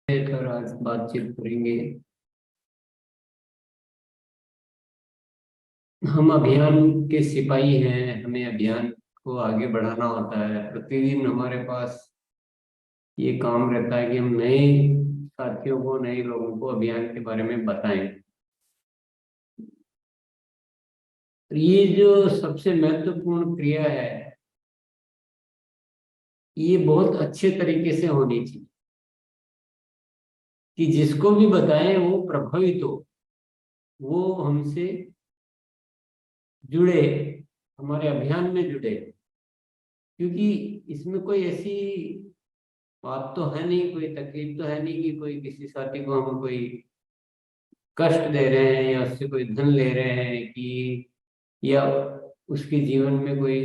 लेकर आज बातचीत करेंगे। हम अभियान के सिपाही हैं, हमें अभियान को आगे बढ़ाना होता है। प्रतिदिन हमारे पास ये काम रहता है कि हम नए साथियों को, नए लोगों को अभियान के बारे में बताएं। तो ये जो सबसे महत्वपूर्ण क्रिया है, ये बहुत अच्छे तरीके से होनी चाहिए कि जिसको भी बताएं वो प्रभावित हो, वो हमसे जुड़े, हमारे अभियान में जुड़े। क्योंकि इसमें कोई ऐसी बात तो है नहीं, कोई तकलीफ तो है नहीं कि कोई किसी साथी को हम कोई कष्ट दे रहे हैं या उससे कोई धन ले रहे हैं कि या उसके जीवन में कोई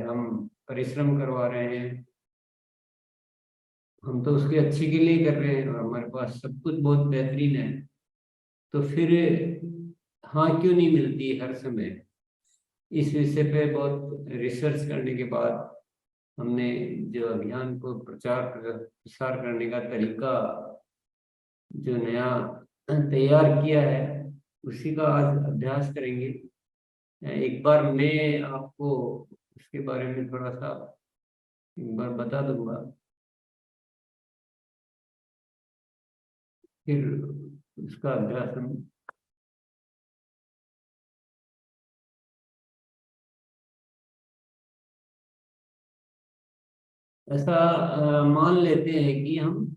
हम परिश्रम करवा रहे हैं। हम तो उसके अच्छे के लिए कर रहे हैं और हमारे पास सब कुछ बहुत बेहतरीन है। तो फिर हाँ क्यों नहीं मिलती हर समय। इस विषय पे बहुत रिसर्च करने के बाद हमने जो अभियान को प्रचार प्रसार करने का तरीका जो नया तैयार किया है, उसी का आज अभ्यास करेंगे। एक बार मैं आपको उसके बारे में थोड़ा सा एक बार बता दूंगा, फिर उसका अभ्यास हम ऐसा मान लेते हैं कि हम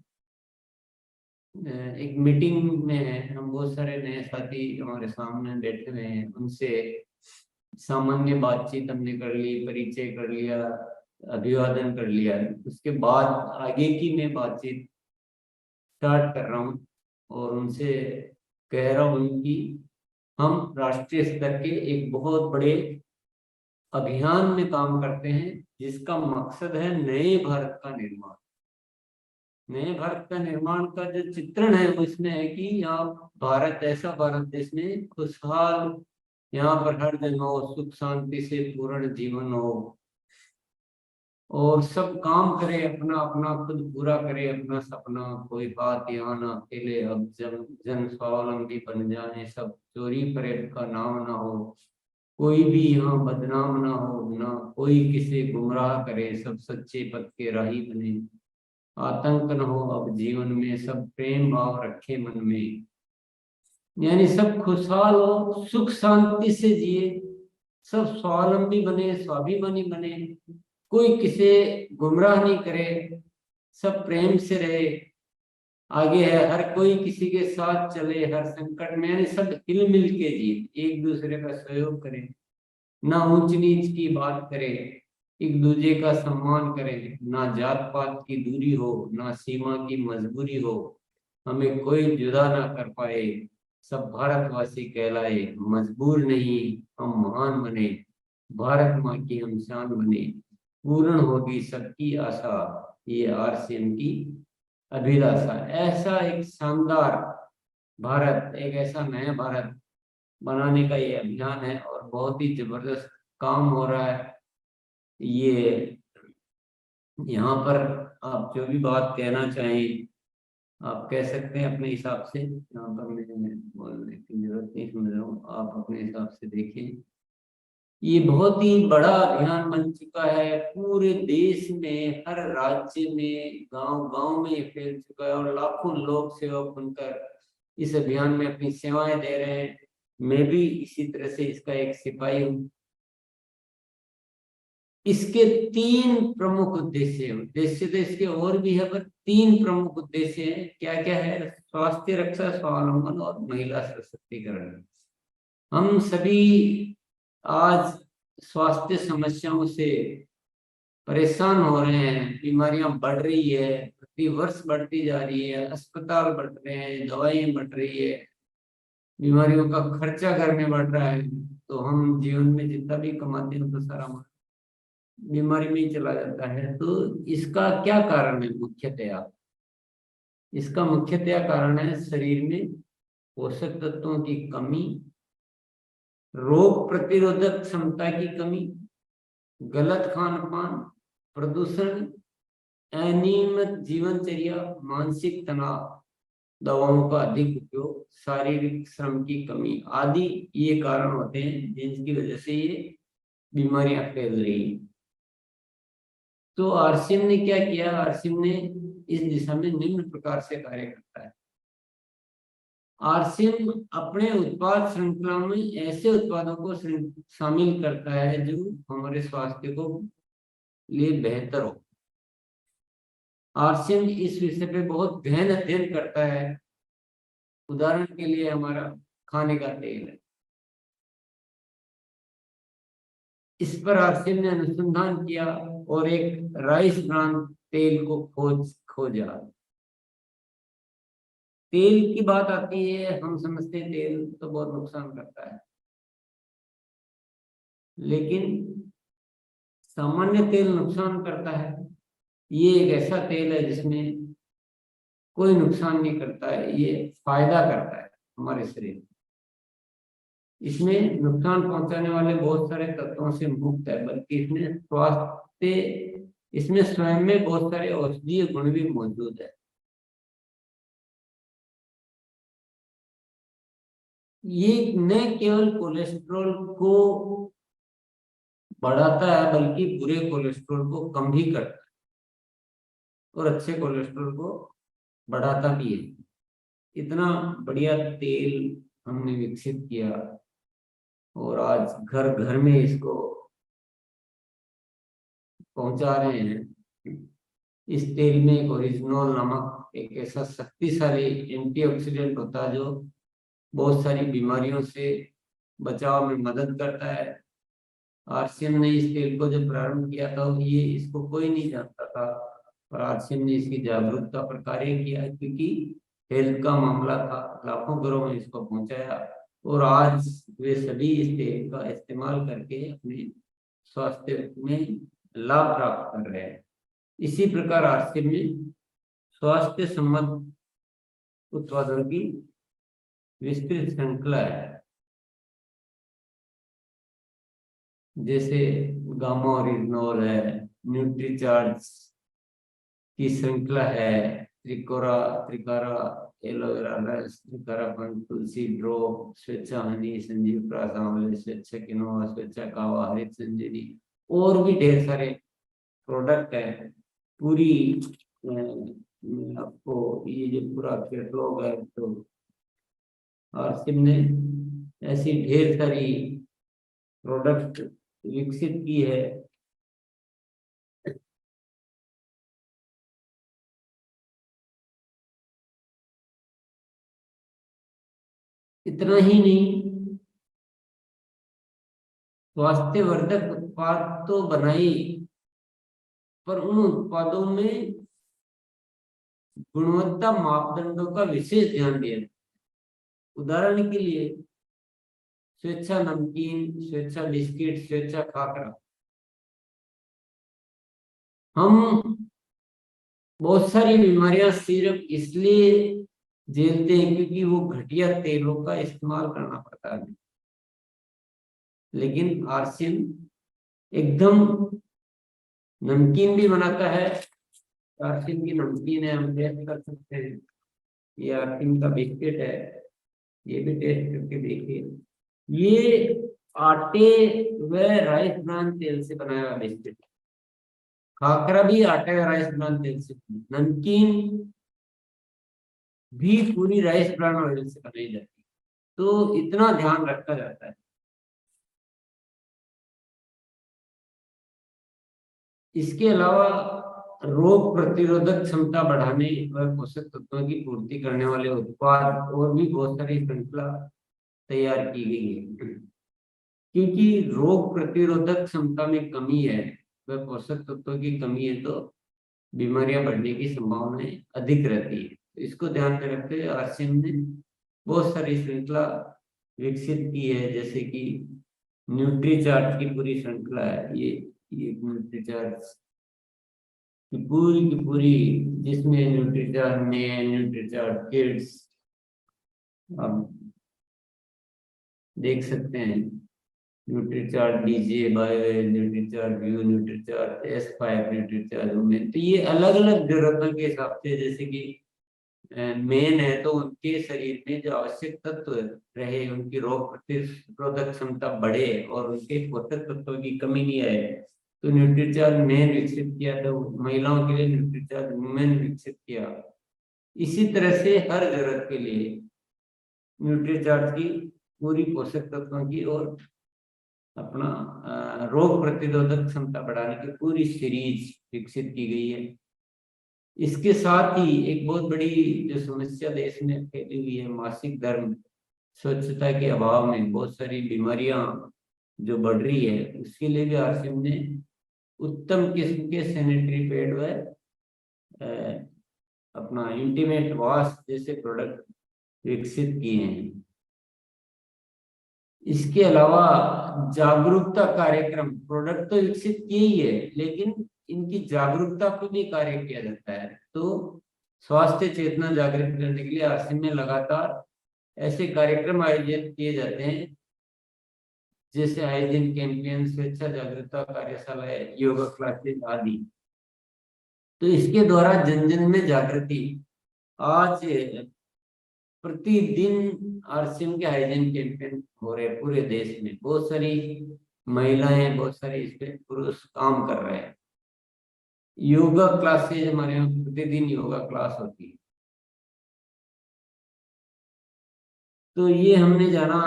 एक मीटिंग में है, हम बहुत सारे नए साथी हमारे सामने बैठे हुए हैं, उनसे सामान्य बातचीत हमने कर ली, परिचय कर लिया, अभिवादन कर लिया। उसके बाद आगे की मैं बातचीत स्टार्ट कर रहा हूँ और उनसे कह रहा हूँ कि हम राष्ट्रीय स्तर के एक बहुत बड़े अभियान में काम करते हैं, जिसका मकसद है नए भारत का निर्माण। नए भारत का निर्माण का जो चित्रण है वो इसमें है कि यहाँ भारत ऐसा भारत देश में खुशहाल, यहाँ पर हर दिन हो, सुख शांति से पूर्ण जीवन हो और सब काम करे, अपना अपना खुद पूरा करे अपना सपना। कोई बात यहाँ ना अकेले, अब जन जन स्वावलंबी बन जाए, सब चोरी फरेब का नाम ना हो, कोई भी यहाँ बदनाम ना हो, ना कोई किसी गुमराह करे, सब सच्चे पथ के राही बने। आतंक न हो अब जीवन में, सब प्रेम भाव रखे मन में। यानी सब खुशहाल हो, सुख शांति से जिए, सब स्वावलंबी बने, स्वाभिमानी बने, कोई किसी गुमराह नहीं करे, सब प्रेम से रहे, आगे है हर कोई किसी के साथ चले हर संकट में। यानी सब हिल मिल के जिए, एक दूसरे का सहयोग करें, ना ऊंच नीच की बात करें, एक दूसरे का सम्मान करें, ना जात पात की दूरी हो, ना सीमा की मजबूरी हो, हमें कोई जुदा ना कर पाए, सब भारतवासी कहलाए, मजबूर नहीं हम महान बने, भारत माँ की हम शान बने, पूर्ण होगी सबकी आशा, ये आरसीएम की अभिलाषा। ऐसा एक शानदार भारत, एक ऐसा नया भारत बनाने का ये अभियान है और बहुत ही जबरदस्त काम हो रहा है। ये यहाँ पर आप जो भी बात कहना चाहें आप कह सकते हैं अपने हिसाब से, यहाँ पर मैं बोलने की जरूरत नहीं समझ रहा हूँ, आप अपने हिसाब से देखें। ये बहुत ही बड़ा अभियान बन चुका है, पूरे देश में हर राज्य में गांव गांव में ये फैल चुका है और लाखों लोग सेवक बनकर इस अभियान में अपनी सेवाएं दे रहे हैं। मैं भी इसी तरह से इसका एक सिपाही हूँ। इसके तीन प्रमुख उद्देश्य हैं। उद्देश्य तो इसके और भी है, पर तीन प्रमुख उद्देश्य हैं। क्या क्या है? स्वास्थ्य रक्षा, स्वावलंबन और महिला सशक्तिकरण। हम सभी आज स्वास्थ्य समस्याओं से परेशान हो रहे हैं, बीमारियां बढ़ रही है, प्रति वर्ष बढ़ती जा रही है, अस्पताल बढ़ रहे हैं, दवाइयां बढ़ रही है, बीमारियों का खर्चा घर में बढ़ रहा है। तो हम जीवन में जितना भी कमाते हैं तो सारा बीमारी में ही चला जाता है। तो इसका क्या कारण है? मुख्यतया इसका मुख्यतया कारण है शरीर में पोषक तत्वों की कमी, रोग प्रतिरोधक क्षमता की कमी, गलत खान पान, प्रदूषण, अनियमित जीवनचर्या, मानसिक तनाव, दवाओं का अधिक उपयोग, शारीरिक श्रम की कमी आदि ये कारण होते हैं जिनकी वजह से ये बीमारियां फैल रही हैं। तो आरसीएम ने क्या किया? आरसीएम ने इस दिशा में निम्न प्रकार से कार्य करता है। आरसीएम अपने उत्पाद श्रृंखला में ऐसे उत्पादों को शामिल करता है जो हमारे स्वास्थ्य को लिए बेहतर हो। आरसीएम इस विषय पे बहुत गहन अध्ययन करता है। उदाहरण के लिए हमारा खाने का तेल है, इस पर आरसीएम ने अनुसंधान किया और एक राइस ब्रान तेल को खोजा। तेल की बात आती है, हम समझते हैं तेल तो बहुत नुकसान करता है, लेकिन सामान्य तेल नुकसान करता है। ये एक ऐसा तेल है जिसमें कोई नुकसान नहीं करता है, ये फायदा करता है हमारे शरीर में। इसमें नुकसान पहुंचाने वाले बहुत सारे तत्वों से मुक्त है, बल्कि इसमें स्वयं में बहुत सारे औषधीय गुण भी मौजूद है। ये न केवल कोलेस्ट्रॉल को बढ़ाता है, बल्कि बुरे कोलेस्ट्रॉल को कम भी करता है और अच्छे कोलेस्ट्रॉल को बढ़ाता भी है। इतना बढ़िया तेल हमने विकसित किया और आज घर घर में इसको पहुंचा रहे हैं। इस तेल में एक ओरिजिनोल नामक एक ऐसा शक्तिशाली एंटीऑक्सीडेंट होता है जो बहुत सारी बीमारियों से बचाव में मदद करता है। आरसीएम ने इस तेल को जब प्रारंभ किया था ये इसको कोई नहीं जानता था, और आरसीएम ने इसकी जागरूकता पर कार्य किया क्योंकि हेल्थ का मामला था, लाखों घरों में इसको पहुंचाया और आज वे सभी इस तेल का इस्तेमाल करके अपने स्वास्थ्य में लाभ प्राप्त कर रहे हैं। इसी प्रकार आरसीएम में स्वास्थ्य संबंध उत्पादों की विस्तृत श्रृंखला है, जैसे गामा ओरिजिनोल है, न्यूट्रीचार्ज की श्रृंखला है, त्रिकोरा, त्रिकारा एलोवेरा रस, त्रिकारा पंच, तुलसी ड्रॉप, स्वेच्छा हनी, संजीव प्रासामले, स्वेच्छा किनोआ, स्वेच्छा कावा, हरित संजीवनी और भी ढेर सारे प्रोडक्ट है। पूरी आपको ये जो पूरा कैटलॉग है तो आरसीएम ने ऐसी ढेर सारी प्रोडक्ट विकसित की है। इतना ही नहीं, स्वास्थ्यवर्धक उत्पाद तो बनाई, पर उन उत्पादों में गुणवत्ता मापदंडों का विशेष ध्यान दिया। उदाहरण के लिए स्वेच्छा नमकीन, स्वेच्छा बिस्किट, स्वेच्छा खाकरा। हम बहुत सारी बीमारियां सिर्फ इसलिए झेलते हैं क्योंकि वो घटिया तेलों का इस्तेमाल करना पड़ता है, लेकिन आरसीएम एकदम नमकीन भी बनाता है। आरसीएम की नमकीन है, हम टेस्ट कर सकते हैं। ये आरसीएम का बिस्किट है, ये भी टेस्ट करके देखिए। ये आटे व राइस ब्रान तेल से बनाया हुआ बिस्किट। खाकरा भी आटे व राइस ब्रान तेल से, नमकीन भी पूरी राइस ब्रान ऑयल से बनाई जाती है। तो इतना ध्यान रखा जाता है। इसके अलावा रोग प्रतिरोधक क्षमता बढ़ाने व पोषक तत्वों की पूर्ति करने वाले उत्पाद और भी बहुत सारी श्रृंखला तैयार की गई है। क्योंकि रोग प्रतिरोधक क्षमता में कमी है व पोषक तत्वों की कमी है तो बीमारियां बढ़ने की संभावनाएं अधिक रहती है। तो इसको ध्यान में रखते हुए आरसीएम ने बहुत सारी श्रृंखला विकसित की है, जैसे कि न्यूट्रीचार्ज की पूरी श्रृंखला है। ये न्यूट्रीचार्ज की पूरी, जिसमें न्यूट्रीचार्ज मेन, न्यूट्रीचार्ज किड्स आप देख सकते हैं। Nutricharge DJ, bio, Nutricharge view, Nutricharge S5, Nutricharge women. तो ये अलग अलग जरूरतों के हिसाब से, जैसे कि मेन है तो उनके शरीर में जो आवश्यक तत्व रहे, उनकी रोग प्रतिरोधक क्षमता बढ़े और उनके पोषक तत्वों की कमी नहीं आए, तो न्यूट्रीचार्ज मेन विकसित किया। तो महिलाओं के लिए न्यूट्रीचार्ज वुमेन विकसित किया। इसी तरह से हर जरूरत के लिए न्यूट्रीचार्ज की पूरी पोषक तत्वों की और अपना रोग प्रतिरोधक क्षमता बढ़ाने की पूरी सीरीज विकसित की गई है। इसके साथ ही एक बहुत बड़ी जो समस्या देश में फैली हुई है, मासिक धर्म, स्वच्छता के अभाव में बहुत सारी बीमारियां जो बढ़ रही है, उसके लिए भी आरसीएम ने उत्तम किस्म के सैनिटरी पैड व अपना इंटीमेट वॉश जैसे प्रोडक्ट विकसित किए हैं। इसके अलावा जागरूकता कार्यक्रम, प्रोडक्ट तो विकसित किए ही है, लेकिन इनकी जागरूकता पे भी कार्य किया जाता है। तो स्वास्थ्य चेतना जागृत करने के लिए आरसीएम में लगातार ऐसे कार्यक्रम आयोजित किए जाते हैं, जैसे हाइजीन कैंपेन, स्वेच्छा जागरूकता कार्यशालाएं, योगा क्लासेस आदि। तो इसके द्वारा जन जन में जागृति। आज प्रतिदिन आरसीएम के हाइजीन कैंपेन हो रहे पूरे देश में। बहुत सारी महिलाएं, बहुत सारे इस पे पुरुष काम कर रहे हैं। योगा क्लासेज, हमारे यहाँ प्रतिदिन योगा क्लास होती है। तो ये हमने जाना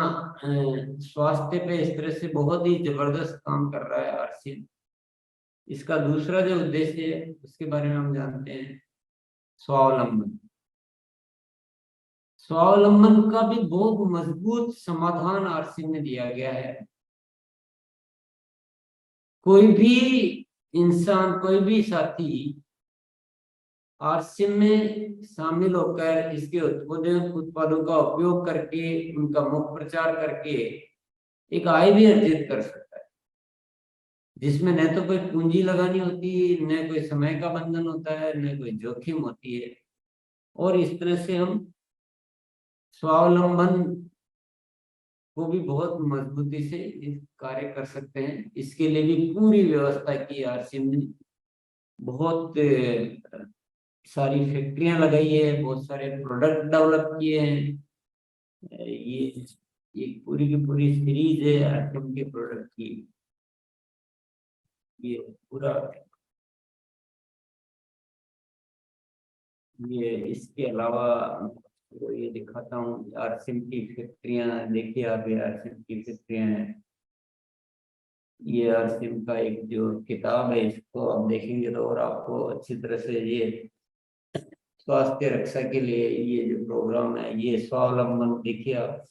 स्वास्थ्य पे इस तरह से बहुत ही जबरदस्त काम कर रहा है आरसीएम। इसका दूसरा जो उद्देश्य है उसके बारे में हम जानते हैं, स्वावलंबन। स्वावलंबन का भी बहुत मजबूत समाधान आरसीएम में दिया गया है। कोई भी इंसान, कोई भी साथी आरसीएम में शामिल होकर इसके उत्पादों का उपयोग करके, उनका मुख प्रचार करके एक आय भी अर्जित कर सकता है, जिसमें न तो कोई पूंजी लगानी होती है, न कोई समय का बंधन होता है, न कोई जोखिम होती है। और इस तरह से हम स्वावलंबन को भी बहुत मजबूती से इस कार्य कर सकते हैं। इसके लिए भी पूरी व्यवस्था की आरसीएम ने। बहुत सारी फैक्ट्रियां लगाई है, बहुत सारे प्रोडक्ट डेवलप किए हैं। ये पूरी की पूरी सीरीज है आरसीएम के प्रोडक्ट की। ये पूरा, ये इसके अलावा तो ये दिखाता हूँ आरसीएम की फैक्ट्रियां। देखिए आप, ये आरसीएम की फैक्ट्रियां हैं। ये आरसीएम का एक जो किताब है, इसको आप देखेंगे तो और आपको अच्छी तरह से ये स्वास्थ्य रक्षा के लिए ये जो प्रोग्राम है, ये स्वावलंबन, देखिए आप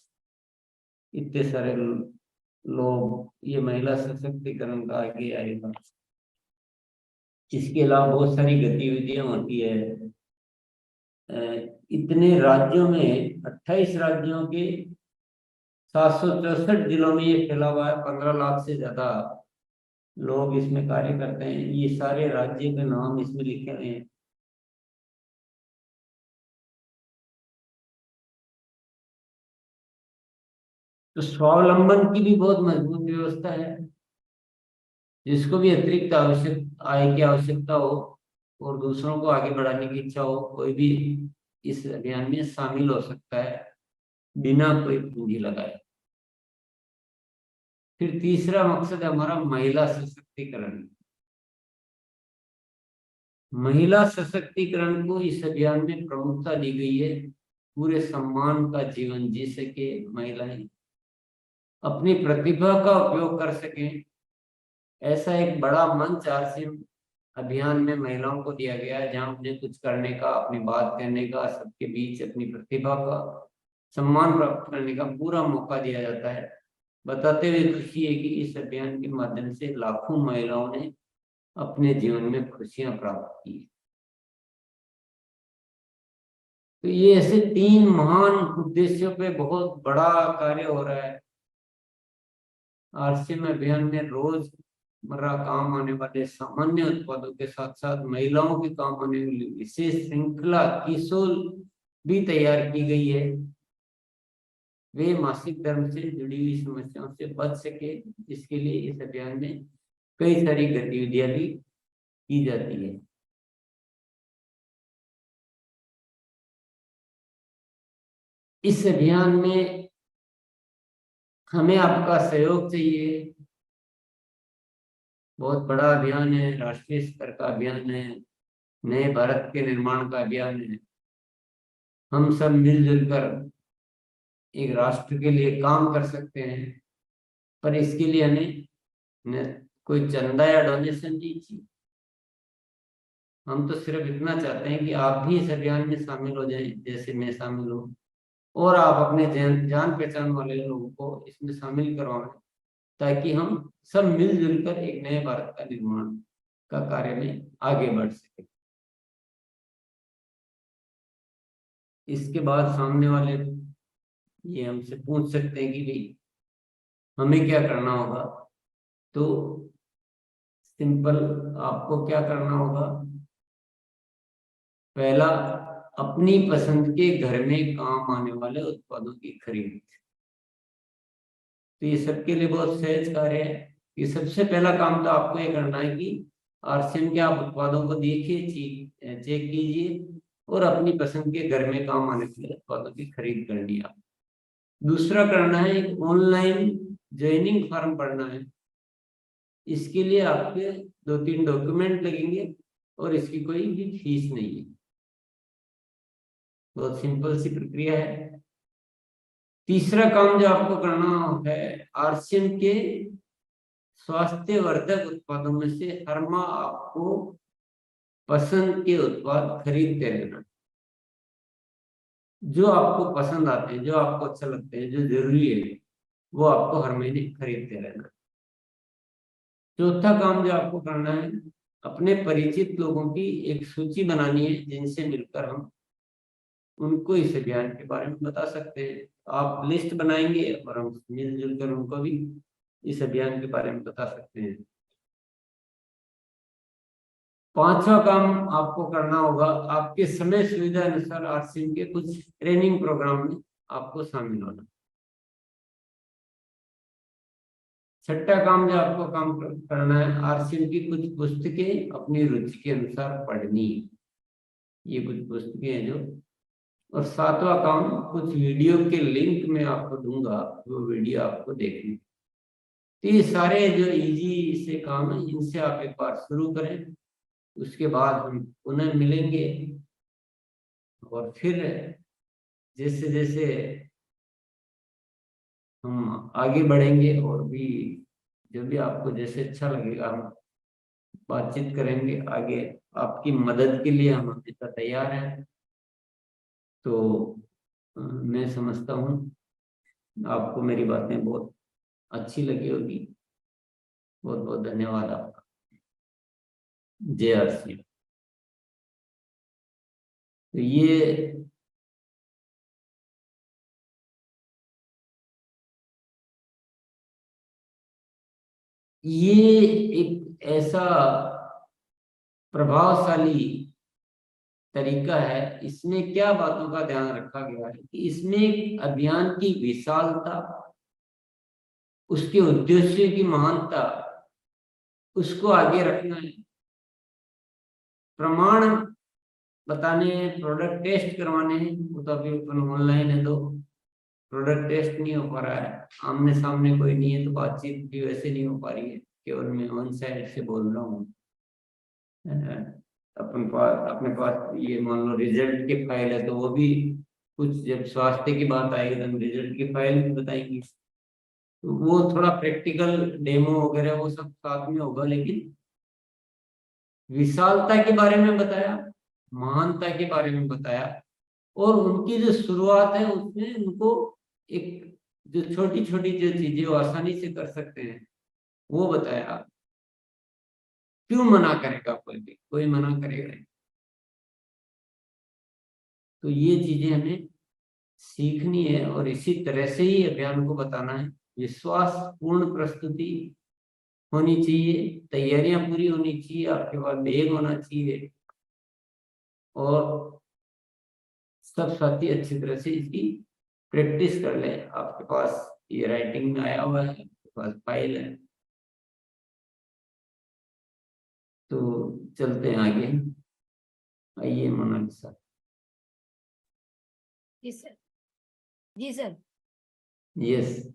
इतने सारे लोग, ये महिला सशक्तिकरण का आगे आएगा। इसके अलावा बहुत सारी गतिविधियां होती है। इतने राज्यों में, 28 राज्यों के 764 जिलों में ये फैला हुआ है। 15 लाख से ज्यादा लोग इसमें कार्य करते हैं। ये सारे राज्य के नाम इसमें लिखे हुए हैं। तो स्वावलंबन की भी बहुत मजबूत व्यवस्था है। जिसको भी अतिरिक्त आवश्यक आय की आवश्यकता हो और दूसरों को आगे बढ़ाने की इच्छा हो, कोई भी इस अभियान में शामिल हो सकता है बिना कोई पूंजी लगाए। फिर तीसरा मकसद है हमारा महिला सशक्तिकरण। महिला सशक्तिकरण को इस अभियान में प्रमुखता दी गई है। पूरे सम्मान का जीवन जी सके महिलाएं, अपनी प्रतिभा का उपयोग कर सकें, ऐसा एक बड़ा मंच आरसीएम अभियान में महिलाओं को दिया गया है, जहां उन्हें कुछ करने का, अपनी बात कहने का, सबके बीच अपनी प्रतिभा का सम्मान प्राप्त करने का पूरा मौका दिया जाता है। बताते हुए खुशी है कि इस अभियान के माध्यम से लाखों महिलाओं ने अपने जीवन में खुशियां प्राप्त की। तो ये ऐसे 3 महान उद्देश्यों पे बहुत बड़ा कार्य हो रहा है आरसीएम अभियान में। रोजमर्रा काम आने वाले सामान्य उत्पादों के साथ साथ महिलाओं के काम आने वाली विशेष श्रृंखला किसोल भी तैयार की गई है, वे मासिक धर्म से जुड़ी हुई समस्याओं से बच सके। इसके लिए इस अभियान में कई सारी गतिविधियां भी की जाती है। इस अभियान में हमें आपका सहयोग चाहिए। बहुत बड़ा अभियान है, राष्ट्रीय स्तर का अभियान है, नए भारत के निर्माण का अभियान है। हम सब मिलजुल कर एक राष्ट्र के लिए काम कर सकते हैं, पर इसके लिए हमें कोई चंदा या डोनेशन नहीं चाहिए। हम तो सिर्फ इतना चाहते हैं कि आप भी इस अभियान में शामिल हो जाएं, जैसे मैं शामिल हूँ, और आप अपने जान पहचान वाले लोगों को इसमें शामिल करवाएं, ताकि हम सब मिलजुल कर एक नए भारत का निर्माण का कार्य में आगे बढ़ सके। इसके बाद सामने वाले ये हमसे पूछ सकते हैं कि भाई हमें क्या करना होगा। तो सिंपल, आपको क्या करना होगा, पहला, अपनी पसंद के घर में काम आने वाले उत्पादों की खरीद। तो ये सबके लिए बहुत सहज कार्य है। ये सबसे पहला काम तो आपको ये करना है कि आरसीएम के आप उत्पादों को देखिए, चेक कीजिए और अपनी पसंद के घर में काम आने वाले उत्पादों की खरीद करनी है। आप दूसरा करना है, एक ऑनलाइन ज्वाइनिंग फॉर्म भरना है। इसके लिए आपके 2-3 डॉक्यूमेंट लगेंगे और इसकी कोई भी फीस नहीं है। बहुत सिंपल सी प्रक्रिया है। तीसरा काम जो आपको करना है, आरसीएम के स्वास्थ्यवर्धक उत्पादों में से हर माह आपको पसंद के उत्पाद खरीदते रहना। जो आपको पसंद आते हैं, जो आपको अच्छा लगते हैं, जो जरूरी है, वो आपको हर महीने खरीदते रहना। चौथा काम जो आपको करना है, अपने परिचित लोगों की एक सूची बनानी है, जिनसे मिलकर हम उनको इस अभियान के बारे में बता सकते हैं। आप लिस्ट बनाएंगे और हम मिलजुल कर उनको भी इस अभियान के बारे में बता सकते हैं। पांचवा काम आपको करना होगा, आपके समय सुविधा अनुसार आरसीएम के कुछ ट्रेनिंग प्रोग्राम में आपको शामिल होना। छठा काम जो आपको काम करना है, आरसीएम की कुछ पुस्तकें अपनी रुचि के अनुसार पढ़नी। ये कुछ पुस्तकें हैं जो। और सातवां काम, कुछ वीडियो के लिंक मैं आपको दूंगा, वो वीडियो आपको देखनी। तो ये सारे जो इजी से काम है, इनसे आप एक बार शुरू करें। उसके बाद हम पुनः मिलेंगे और फिर जैसे जैसे हम आगे बढ़ेंगे और भी जो भी आपको जैसे अच्छा लगेगा, हम बातचीत करेंगे आगे। आपकी मदद के लिए हम हमेशा तैयार हैं। तो मैं समझता हूँ आपको मेरी बातें बहुत अच्छी लगी होगी। बहुत बहुत धन्यवाद आपका। जय आरसीएम। तो ये एक ऐसा प्रभावशाली तरीका है। इसमें क्या बातों का ध्यान रखा गया है कि इसमें अभियान की विशालता, उसके उद्देश्य की महानता, उसको आगे रखना है। प्रमाण बताने हैं, प्रोडक्ट टेस्ट करवाने हैं, वो तो अभी अपन ऑनलाइन है तो प्रोडक्ट टेस्ट नहीं हो पा रहा है, आमने सामने कोई नहीं है, तो बातचीत भी वैसे नहीं हो पा रही है, केवल मैं वन साइड से बोल रहा हूँ। अपने पास ये मान लो रिजल्ट की फाइल है, तो वो भी कुछ जब स्वास्थ्य की बात आएगी तो हम रिजल्ट की फाइल भी बताएंगे। तो वो थोड़ा प्रैक्टिकल डेमो वगैरह वो सब साथ में होगा, लेकिन विशालता के बारे में बताया, महानता के बारे में बताया, और उनकी जो शुरुआत है उसमें उनको एक जो छोटी छोटी जो चीजें वो आसानी से कर सकते हैं वो बताया। क्यों मना करेगा कोई भी, कोई मना करेगा नहीं। तो ये चीजें हमें सीखनी है और इसी तरह से ही अभियान को बताना है। विश्वास पूर्ण प्रस्तुति होनी चाहिए, तैयारियां पूरी होनी चाहिए, आपके पास बैग होना चाहिए और सब साथी अच्छी तरह से इसकी प्रैक्टिस कर लें। आपके पास ये राइटिंग में आया हुआ है, आपके पास फाइल है, तो चलते हैं आगे। आइए मोनालिसा। जी सर। जी सर। यस।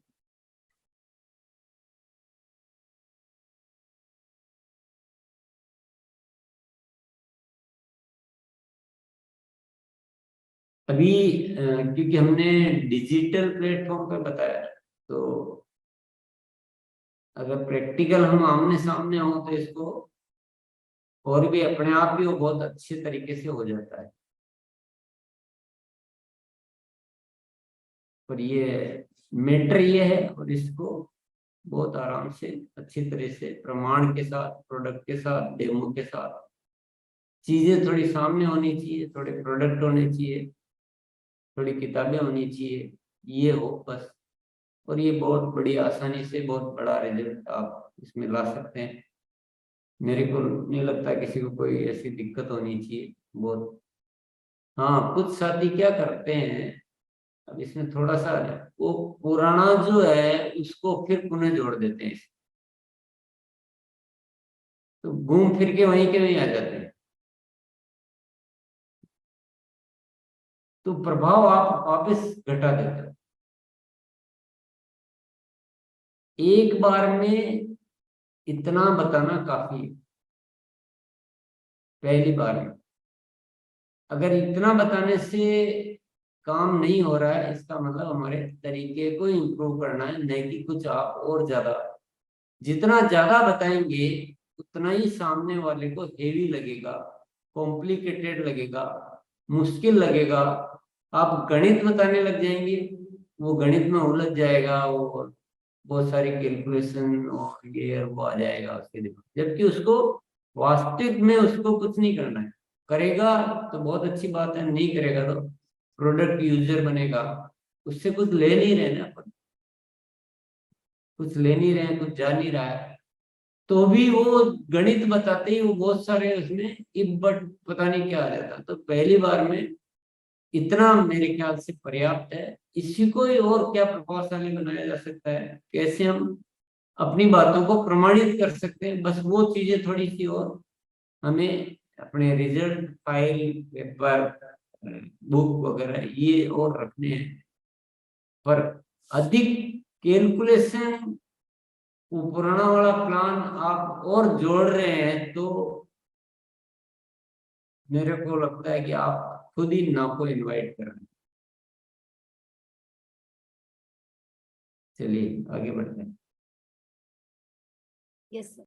अभी क्योंकि हमने डिजिटल प्लेटफॉर्म पे बताया, तो अगर प्रैक्टिकल हम आमने सामने हो तो इसको और भी अपने आप ही वो बहुत अच्छे तरीके से हो जाता है। पर ये मैटर ये है, और इसको बहुत आराम से अच्छी तरह से प्रमाण के साथ, प्रोडक्ट के साथ, डेमो के साथ, चीजें थोड़ी सामने होनी चाहिए, थोड़े प्रोडक्ट होने चाहिए, थोड़ी किताबें होनी चाहिए, ये हो बस। और ये बहुत बड़ी आसानी से बहुत बड़ा रिजल्ट आप इसमें ला सकते हैं। मेरे को नहीं लगता किसी को कोई ऐसी दिक्कत होनी चाहिए बहुत। हाँ, कुछ साथी क्या करते हैं, अब इसमें थोड़ा सा वो पुराना जो है उसको फिर पुनः जोड़ देते हैं, तो घूम फिर के वहीं के वहीं आ जाते हैं, तो प्रभाव आप वापस घटा देते हो। एक बार में इतना बताना काफी है, पहली बार में। अगर इतना बताने से काम नहीं हो रहा है, इसका मतलब हमारे तरीके को इम्प्रूव करना है, नहीं कि कुछ आप और ज्यादा। जितना ज्यादा बताएंगे उतना ही सामने वाले को हेवी लगेगा, कॉम्प्लिकेटेड लगेगा, मुश्किल लगेगा। आप गणित बताने लग जाएंगे, वो गणित में उलझ जाएगा, वो बहुत सारी कैलकुलेशन और ये वो आ जाएगा उसके दिमाग, जबकि उसको वास्तविक में उसको कुछ नहीं करना है। करेगा तो बहुत अच्छी बात है, नहीं करेगा तो प्रोडक्ट यूजर बनेगा, उससे कुछ ले नहीं रहे ना अपन, कुछ ले नहीं रहे हैं, कुछ जा नहीं रहा है, तो भी वो गणित बताते ही वो बहुत सारे उसमें इफ बट पता नहीं क्या आ जाता। तो पहली बार में इतना मेरे ख्याल से पर्याप्त है। इसी को ही और क्या प्रभावशाली बनाया जा सकता है, कैसे हम अपनी बातों को प्रमाणित कर सकते हैं, बस वो चीजें थोड़ी सी और हमें अपने रिजल्ट, फाइल, पेपर, बुक वगैरह ये और रखने हैं। पर अधिक कैलकुलेशन, वो पुराना वाला प्लान आप और जोड़ रहे हैं, तो मेरे को लगता है कि आप खुद ही ना को इनवाइट कर रहे हैं। चलिए आगे बढ़ते हैं। Yes sir.